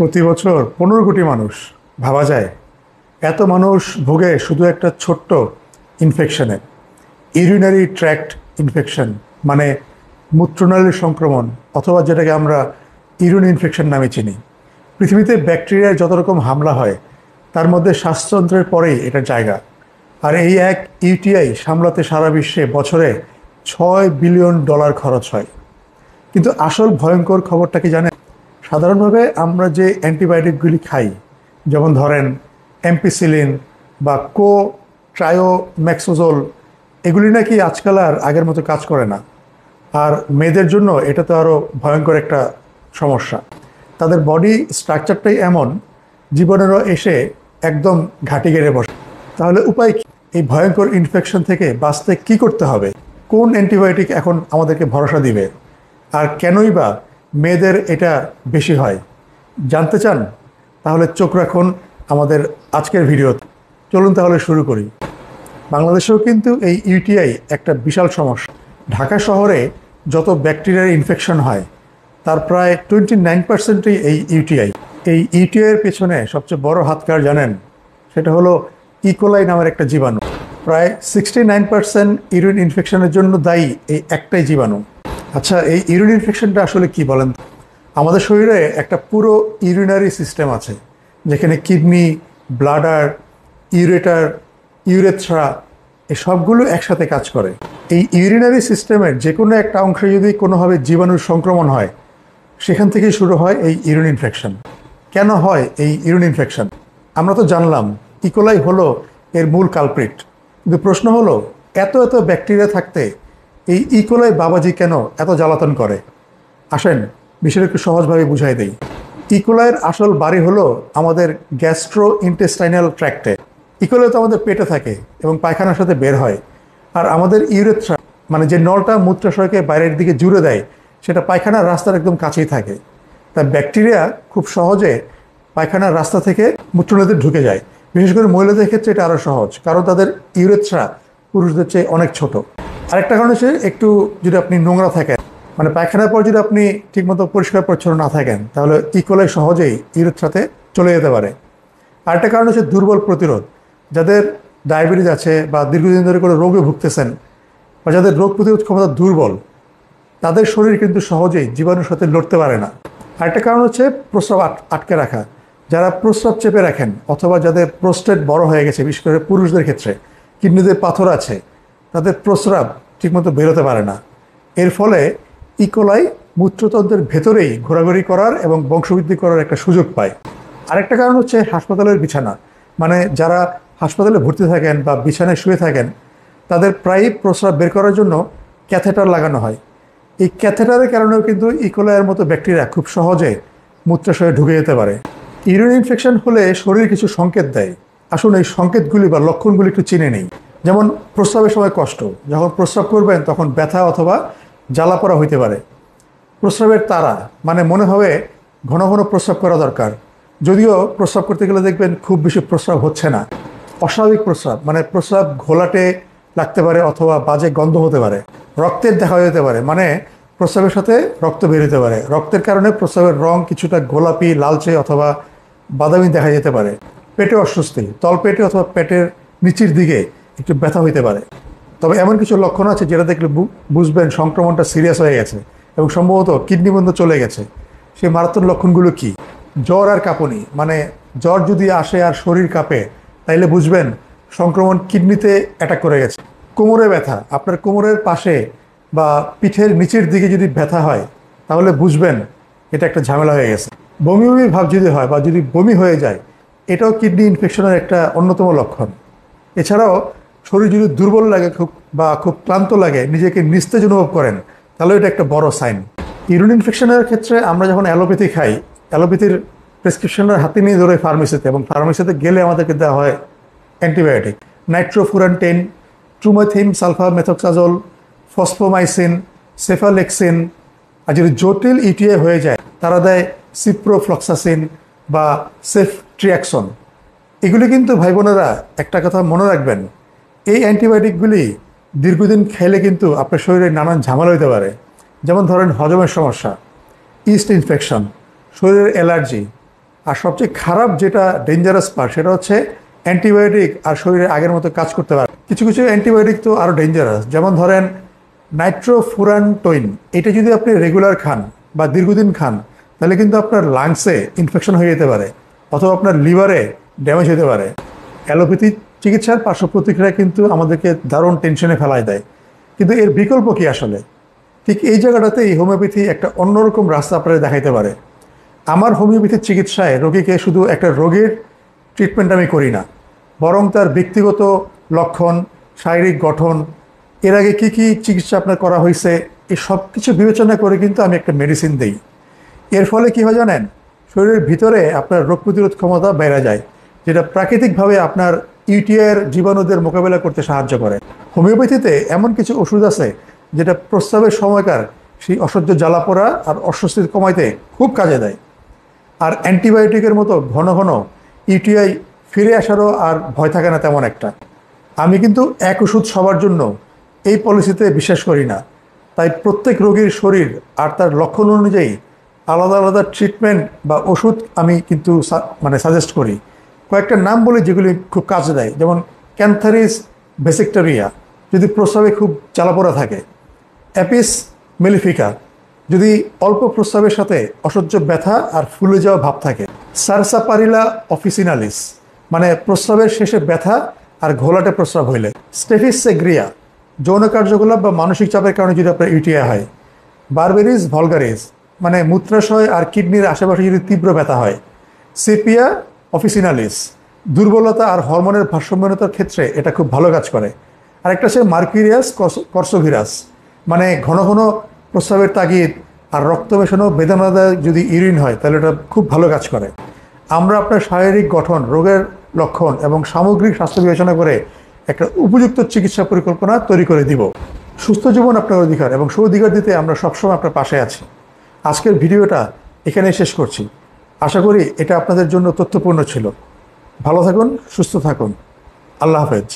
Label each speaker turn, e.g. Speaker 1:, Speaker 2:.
Speaker 1: প্রতি বছর 15 কোটি মানুষ, ভাবা যায় এত মানুষ ভোগে শুধু একটা ছোট্ট ইনফেকশনে। ইউরিনারি ট্র্যাক্ট ইনফেকশন মানে মূত্রনালীর সংক্রমণ, অথবা যেটাকে আমরা ইউরিন ইনফেকশন নামে চিনি। পৃথিবীতে ব্যাকটেরিয়ার যত রকম হামলা হয় তার মধ্যে শ্বাসতন্ত্রের পরেই এটার জায়গা। আর এই এক ইউটিআই সামলাতে সারা বিশ্বে বছরে $6 বিলিয়ন খরচ হয়। কিন্তু আসল ভয়ঙ্কর খবরটা কি জানেন? সাধারণভাবে আমরা যে অ্যান্টিবায়োটিকগুলি খাই, যেমন ধরেন অ্যাম্পিসিলিন বা ট্রায়োম্যাক্সোজোল, এগুলি নাকি আজকাল আর আগের মতো কাজ করে না। আর মেয়েদের জন্য এটা তো আরও ভয়ঙ্কর একটা সমস্যা। তাদের বডি স্ট্রাকচারটাই এমন, জীবনেরও এসে একদম ঘাঁটি গেড়ে বসে। তাহলে উপায় কি? এই ভয়ঙ্কর ইনফেকশন থেকে বাঁচতে কি করতে হবে? কোন অ্যান্টিবায়োটিক এখন আমাদেরকে ভরসা দিবে? আর কেনই বা মেয়েদের এটা বেশি হয়? জানতে চান? তাহলে চোখ রাখুন আমাদের আজকের ভিডিওতে। চলুন তাহলে শুরু করি। বাংলাদেশেও কিন্তু এই ইউটিআই একটা বিশাল সমস্যা। ঢাকা শহরে যত ব্যাকটেরিয়ার ইনফেকশন হয় তার প্রায় 29%ই এই ইউটিআই। এই ইউটিআইয়ের পেছনে সবচেয়ে বড় হাত কার জানেন? সেটা হলো ইকোলাই নামের একটা জীবাণু। প্রায় 69% ইউরিন ইনফেকশনের জন্য দায়ী এই একটাই জীবাণু। আচ্ছা, এই ইউরিন ইনফেকশনটা আসলে কি বলেন? আমাদের শরীরে একটা পুরো ইউরিনারি সিস্টেম আছে, যেখানে কিডনি, ব্লাডার, ইউরেটার, ইউরেথ্রা এই সবগুলো একসাথে কাজ করে। এই ইউরিনারি সিস্টেমের যে কোনো একটা অংশে যদি কোনোভাবে জীবাণুর সংক্রমণ হয়, সেখান থেকেই শুরু হয় এই ইউরিন ইনফেকশন। কেন হয় এই ইউরিন ইনফেকশন? আমরা তো জানলাম ইকোলাই হলো এর মূল কালপ্রিট, কিন্তু প্রশ্ন হলো এত এত ব্যাকটেরিয়া থাকতে এই ইকোলাই বাবাজি কেন এত জ্বালাতন করে? আসেন বিষয়টা একটু সহজভাবে বুঝাই দেই। ইকোলাইয়ের আসল বাড়ি হলো আমাদের গ্যাস্ট্রো ইন্টেস্টাইনাল ট্র্যাক্টে। ইকোলাই তো আমাদের পেটে থাকে এবং পায়খানার সাথে বের হয়। আর আমাদের ইউরেথ্রা মানে যে নলটা মূত্রাশয়কে বাইরের দিকে জুড়ে দেয়, সেটা পায়খানার রাস্তার একদম কাছেই থাকে। তাই ব্যাকটেরিয়া খুব সহজে পায়খানার রাস্তা থেকে মূত্রনালীতে ঢুকে যায়। বিশেষ করে মহিলাদের ক্ষেত্রে এটা আরও সহজ, কারণ তাদের ইউরেথ্রা পুরুষদের চেয়ে অনেক ছোট। আরেকটা কারণ হচ্ছে একটু যদি আপনি নোংরা থাকেন, মানে পায়খানার পর যদি আপনি ঠিকমতো পরিষ্কার পরিচ্ছন্ন না থাকেন, তাহলে ইকোলাই সহজেই ইউরেথ্রাতে চলে যেতে পারে। আরেকটা কারণ হচ্ছে দুর্বল প্রতিরোধ। যাদের ডায়াবেটিস আছে বা দীর্ঘদিন ধরে কোনো রোগে ভুগতেছেন বা যাদের রোগ প্রতিরোধ ক্ষমতা দুর্বল, তাদের শরীর কিন্তু সহজেই জীবাণুর সাথে লড়তে পারে না। আরেকটা কারণ হচ্ছে প্রস্রাব আটকে রাখা। যারা প্রস্রাব চেপে রাখেন অথবা যাদের প্রোস্টেট বড় হয়ে গেছে, বিশেষ করে পুরুষদের ক্ষেত্রে কিডনিতে পাথর আছে, তাদের প্রস্রাব ঠিকমতো বেরোতে পারে না। এর ফলে ইকোলাই মূত্রতন্ত্রের ভেতরেই ঘোরাঘুরি করার এবং বংশবৃদ্ধি করার একটা সুযোগ পায়। আরেকটা কারণ হচ্ছে হাসপাতালের বিছানা। মানে যারা হাসপাতালে ভর্তি থাকেন বা বিছানায় শুয়ে থাকেন, তাদের প্রায়ই প্রস্রাব বের করার জন্য ক্যাথেটার লাগানো হয়। এই ক্যাথেটারের কারণেও কিন্তু ইকোলাইয়ের মতো ব্যাকটেরিয়া খুব সহজে মূত্রাশয়ে ঢুকে যেতে পারে। ইউরিন ইনফেকশন হলে শরীর কিছু সংকেত দেয়। আসুন এই সংকেতগুলি বা লক্ষণগুলি একটু চিনে নেই। যেমন প্রস্রাবের সময় কষ্ট, যখন প্রস্রাব করবেন তখন ব্যথা অথবা জ্বালা পোড়া হইতে পারে। প্রস্রাবের তাড়া, মানে মনে হবে ঘন ঘন প্রস্রাব করা দরকার, যদিও প্রস্রাব করতে গেলে দেখবেন খুব বেশি প্রস্রাব হচ্ছে না। অস্বাভাবিক প্রস্রাব, মানে প্রস্রাব ঘোলাটে লাগতে পারে অথবা বাজে গন্ধ হতে পারে। রক্তের দেখা যেতে পারে, মানে প্রস্রাবের সাথে রক্ত বের হতে পারে। রক্তের কারণে প্রস্রাবের রং কিছুটা গোলাপি, লালচে অথবা বাদামি দেখা যেতে পারে। পেটে অস্বস্তি, তলপেটে অথবা পেটের নিচের দিকে একটু ব্যথা হইতে পারে। তবে এমন কিছু লক্ষণ আছে যেটা দেখলে বুঝবেন সংক্রমণটা সিরিয়াস হয়ে গেছে এবং সম্ভবত কিডনি পর্যন্ত চলে গেছে। সেই মারাত্মক লক্ষণগুলো কি? জ্বর আর কাঁপুনি, মানে জ্বর যদি আসে আর শরীর কাঁপে, তাইলে বুঝবেন সংক্রমণ কিডনিতে অ্যাটাক করে গেছে। কোমরে ব্যথা, আপনার কোমরের পাশে বা পিঠের নিচের দিকে যদি ব্যথা হয়, তাহলে বুঝবেন এটা একটা ঝামেলা হয়ে গেছে। বমি বমি ভাব যদি হয় বা যদি বমি হয়ে যায়, এটাও কিডনি ইনফেকশনের একটা অন্যতম লক্ষণ। এছাড়াও শরীর যদি দুর্বল লাগে খুব ক্লান্ত লাগে, নিজেকে নিস্তেজ অনুভব করেন, তাহলে এটা একটা বড় সাইন। ইউরিন ইনফেকশনের ক্ষেত্রে আমরা যখন অ্যালোপ্যাথি খাই, অ্যালোপ্যাথির প্রেসক্রিপশনের হাতে নিয়ে ধরে ফার্মেসিতে, এবং ফার্মেসিতে গেলে আমাদেরকে দেওয়া হয় অ্যান্টিবায়োটিক, নাইট্রোফুরান্টেন, ট্রুমাথিন সালফামেথক্সাজোল, ফসফোমাইসিন, সেফালেক্সিন। আর যদি জটিল ইউটিআই হয়ে যায়, তারা দেয় সিপ্রোফ্লক্সাসিন বা সেফট্রিয়াক্সন। এগুলি কিন্তু ভাই বোনেরা একটা কথা মনে রাখবেন, এই অ্যান্টিবায়োটিকগুলি দীর্ঘদিন খেলে কিন্তু আপনার শরীরে নানান ঝামেলা হতে পারে। যেমন ধরেন হজমের সমস্যা, ইস্ট ইনফেকশন, শরীরের অ্যালার্জি, আর সবচেয়ে খারাপ যেটা ডেঞ্জারাস পার্ট সেটা হচ্ছে অ্যান্টিবায়োটিক আর শরীরে আগের মতো কাজ করতে পারে। কিছু কিছু অ্যান্টিবায়োটিক তো আরও ডেঞ্জারাস, যেমন ধরেন নাইট্রোফুরানটোইন। এটা যদি আপনি রেগুলার খান বা দীর্ঘদিন খান তাহলে কিন্তু আপনার লাংসে ইনফেকশন হয়ে যেতে পারে অথবা আপনার লিভারে ড্যামেজ হতে পারে। অ্যালোপ্যাথি চিকিৎসার পার্শ্ব প্রতিক্রিয়া কিন্তু আমাদেরকে দারুণ টেনশনে ফেলায় দেয়, কিন্তু এর বিকল্প কি আসলে? ঠিক এই জায়গাটাতেই হোমিওপ্যাথি একটা অন্যরকম রাস্তা আপনাদের দেখাইতে পারে। আমার হোমিওপ্যাথির চিকিৎসায় রোগীকে শুধু একটা রোগের ট্রিটমেন্ট আমি করি না, বরং তার ব্যক্তিগত লক্ষণ, শারীরিক গঠন, এর আগে কী কী চিকিৎসা আপনার করা হয়েছে, এই সব কিছু বিবেচনা করে কিন্তু আমি একটা মেডিসিন দিই। এর ফলে কী হয় জানেন? শরীরের ভিতরে আপনার রোগ প্রতিরোধ ক্ষমতা বেড়ে যায়, যেটা প্রাকৃতিকভাবে আপনার ইউটিআইয়ের জীবাণুদের মোকাবেলা করতে সাহায্য করে। হোমিওপ্যাথিতে এমন কিছু ওষুধ আছে যেটা প্রস্রাবের সময়কার সেই অসহ্য জ্বালা পোড়া আর অস্বস্তি কমাইতে খুব কাজে দেয়। আর অ্যান্টিবায়োটিকের মতো ঘন ঘন ইউটিআই ফিরে আসারও আর ভয় থাকে না তেমন একটা। আমি কিন্তু এক ওষুধ সবার জন্য এই পলিসিতে বিশ্বাস করি না। তাই প্রত্যেক রোগীর শরীর আর তার লক্ষণ অনুযায়ী আলাদা আলাদা ট্রিটমেন্ট বা ওষুধ আমি কিন্তু সাজেস্ট করি। কয়েকটা নাম বলি যেগুলি খুব কাজে দেয়, যেমন ক্যান্থারিস ভেসেক্টরিয়া যদি প্রস্রাবে খুব জ্বালাপোড়া থাকে, অ্যাপিস মেলিফিকা যদি অল্প প্রস্রাবের সাথে অসহ্য ব্যথা আর ফুলে যাওয়া ভাব থাকে, সারসাপারিলা অফিসিনালিস মানে প্রস্রাবের শেষে ব্যথা আর ঘোলাটে প্রস্রাব হইলে, স্টেফিস সেগ্রিয়া যৌন কার্যকলাপ বা মানসিক চাপের কারণে যদি আপনার ইউটিআই হয়, বারবেরিস ভলগারিস মানে মূত্রাশয় আর কিডনির আশেপাশে যদি তীব্র ব্যথা হয়, সেপিয়া অফিসিনালিস দুর্বলতা আর হরমোনের ভারসাম্যহীনতার ক্ষেত্রে এটা খুব ভালো কাজ করে। আর একটা হচ্ছে মার্কুরিয়াস কর্সোভিরাস মানে ঘন ঘন প্রস্রাবের তাগিদ আর রক্ত মেশানো বেদনাদায়ক যদি ইউরিন হয় তাহলে এটা খুব ভালো কাজ করে। আমরা আপনার শারীরিক গঠন, রোগের লক্ষণ এবং সামগ্রিক স্বাস্থ্য বিবেচনা করে একটা উপযুক্ত চিকিৎসা পরিকল্পনা তৈরি করে দিব। সুস্থ জীবন আপনার অধিকার এবং সুঅধিকার দিতে আমরা সবসময় আপনার পাশে আছি। আজকের ভিডিওটা এখানেই শেষ করছি। আশা করি এটা আপনাদের জন্য তথ্যপূর্ণ ছিল। ভালো থাকুন, সুস্থ থাকুন। আল্লাহ হাফেজ।